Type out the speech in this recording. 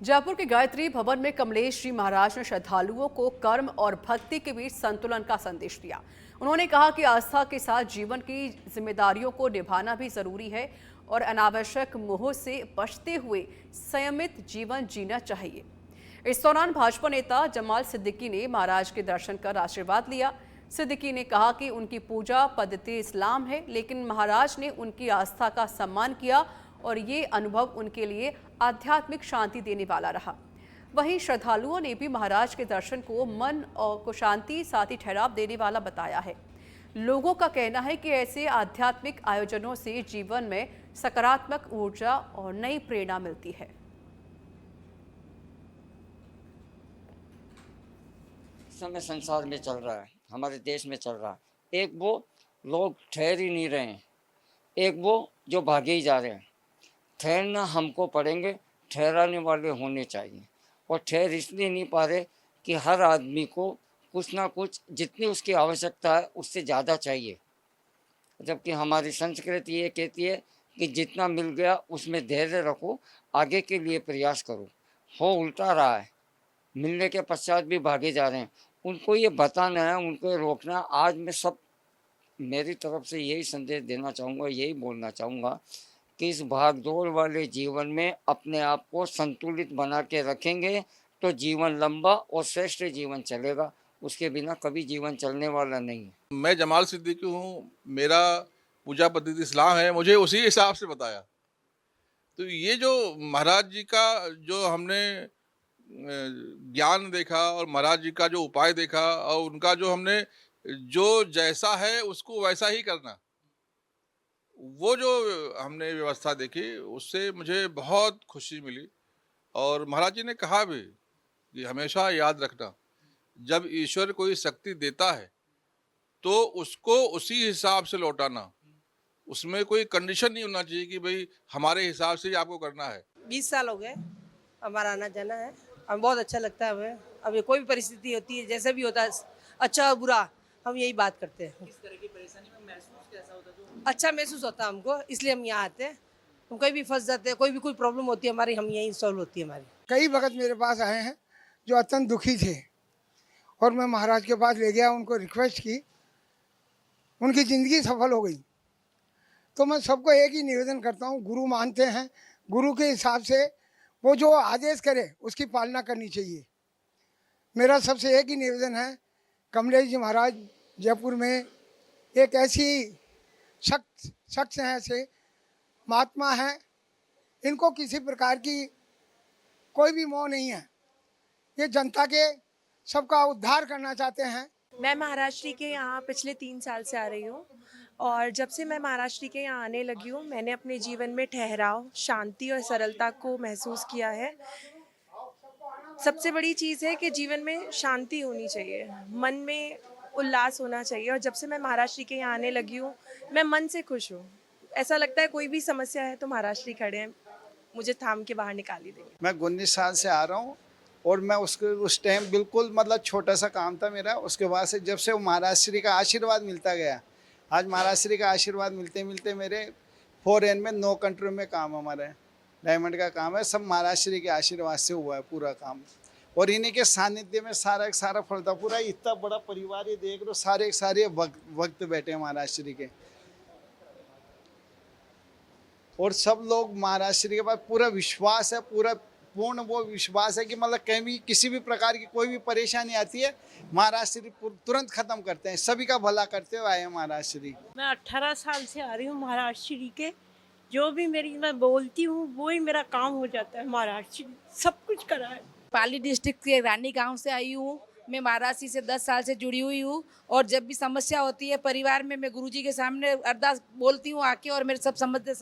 जयपुर के गायत्री भवन में कमलेश जी महाराज ने श्रद्धालुओं को कर्म और भक्ति के बीच संतुलन का संदेश दिया। उन्होंने कहा कि आस्था के साथ जीवन की जिम्मेदारियों को निभाना भी जरूरी है और अनावश्यक मोह से बचते हुए संयमित जीवन जीना चाहिए। इस दौरान भाजपा नेता जमाल सिद्दीकी ने महाराज के दर्शन कर आशीर्वाद लिया। सिद्दीकी ने कहा कि उनकी पूजा पद्धति इस्लाम है, लेकिन महाराज ने उनकी आस्था का सम्मान किया और ये अनुभव उनके लिए आध्यात्मिक शांति देने वाला रहा। वहीं श्रद्धालुओं ने भी महाराज के दर्शन को मन को शांति साथ ही ठहराव देने वाला बताया है। लोगों का कहना है कि ऐसे आध्यात्मिक आयोजनों से जीवन में सकारात्मक ऊर्जा और नई प्रेरणा मिलती है। समय संसार में चल रहा है, हमारे देश में चल रहा है। एक वो लोग ठहर ही नहीं रहे हैं, एक वो जो भागे ही जा रहे हैं। ठहरना हमको पड़ेंगे, ठहराने वाले होने चाहिए। और ठहर इसलिए नहीं पा रहे कि हर आदमी को कुछ ना कुछ जितनी उसकी आवश्यकता है उससे ज़्यादा चाहिए, जबकि हमारी संस्कृति ये कहती है कि जितना मिल गया उसमें धैर्य रखो, आगे के लिए प्रयास करो। हो उल्टा रहा है, मिलने के पश्चात भी भागे जा रहे हैं। उनको ये बताना है, उनको ये रोकना। आज मैं सब मेरी तरफ से यही संदेश देना चाहूँगा, यही बोलना चाहूँगा कि इस भागदौड़ वाले जीवन में अपने आप को संतुलित बना के रखेंगे तो जीवन लंबा और श्रेष्ठ जीवन चलेगा। उसके बिना कभी जीवन चलने वाला नहीं है। मैं जमाल सिद्दीकी हूँ। मेरा पूजा पद्धति इस्लाम है, मुझे उसी हिसाब से बताया। तो ये जो महाराज जी का जो हमने ज्ञान देखा और महाराज जी का जो उपाय देखा और उनका जो हमने जो जैसा है उसको वैसा ही करना, वो जो हमने व्यवस्था देखी उससे मुझे बहुत खुशी मिली। और महाराज जी ने कहा भी कि हमेशा याद रखना, जब ईश्वर कोई शक्ति देता है तो उसको उसी हिसाब से लौटाना। उसमें कोई कंडीशन नहीं होना चाहिए कि भाई हमारे हिसाब से ही आपको करना है। 20 साल हो गए हमारा आना जाना है। हमें बहुत अच्छा लगता है। हमें अब ये कोई भी परिस्थिति होती है, जैसे भी होता है, अच्छा और बुरा, हम यही बात करते हैं। किस तरह की परेशानी में महसूस कैसा होता है जो अच्छा महसूस होता है हमको, इसलिए हम यहाँ आते हैं। हम कहीं भी फंस जाते हैं, कोई भी कोई प्रॉब्लम होती है हमारी, हम यहीं सॉल्व होती है हमारी। कई वक्त मेरे पास आए हैं जो अत्यंत दुखी थे और मैं महाराज के पास ले गया, उनको रिक्वेस्ट की, उनकी ज़िंदगी सफल हो गई। तो मैं सबको एक ही निवेदन करता हूँ, गुरु मानते हैं, गुरु के हिसाब से वो जो आदेश करे उसकी पालना करनी चाहिए। मेरा सबसे एक ही निवेदन है, कमलेश जी महाराज जयपुर में एक ऐसी शख्स हैं, ऐसे महात्मा हैं, इनको किसी प्रकार की कोई भी मोह नहीं है। ये जनता के सबका उद्धार करना चाहते हैं। मैं महाराष्ट्र के यहाँ पिछले 3 साल से आ रही हूँ और जब से मैं महाराष्ट्र के यहाँ आने लगी हूँ, मैंने अपने जीवन में ठहराव, शांति और सरलता को महसूस किया है। सबसे बड़ी चीज़ है कि जीवन में शांति होनी चाहिए, मन में उल्लास होना चाहिए। और जब से मैं महाराष्ट्र के यहाँ आने लगी हूँ, मैं मन से खुश हूँ। ऐसा लगता है कोई भी समस्या है तो महाराष्ट्र खड़े हैं, मुझे थाम के बाहर निकाल ही देंगे। मैं 19 साल से आ रहा हूँ और मैं उस टाइम बिल्कुल मतलब छोटा सा काम था मेरा। उसके बाद से जब से वो महाराज श्री का आशीर्वाद मिलता गया, आज महाराज श्री का आशीर्वाद मिलते मिलते मेरे फॉरेन में 9 कंट्री में काम हमारे डायमंड का काम है, सब महाराज श्री के आशीर्वाद से हुआ है पूरा काम। और इन्हीं के सानिध्य में सारा फल था। पूरा इतना बड़ा परिवार, ये देख लो, सारे वक्त बैठे हैं महाराज श्री के। और सब लोग महाराज श्री के पास पूरा विश्वास है, पूरा पूर्ण वो विश्वास है कि मतलब कहीं भी किसी भी प्रकार की कोई भी परेशानी आती है, महाराज श्री तुरंत खत्म करते हैं। सभी का भला करते हुए आए हैं महाराज श्री। मैं 18 साल से आ रही हूँ महाराज श्री के। जो भी मैं बोलती हूँ वो ही मेरा काम हो जाता है। महाराज श्री सब कुछ करा है। पाली डिस्ट्रिक्ट के रानी गांव से आई हूँ। मैं महाराज जी से 10 साल से जुड़ी हुई हूँ और जब भी समस्या होती है परिवार में, मैं गुरुजी के सामने अरदास बोलती हूँ आके और मेरे सब समस्या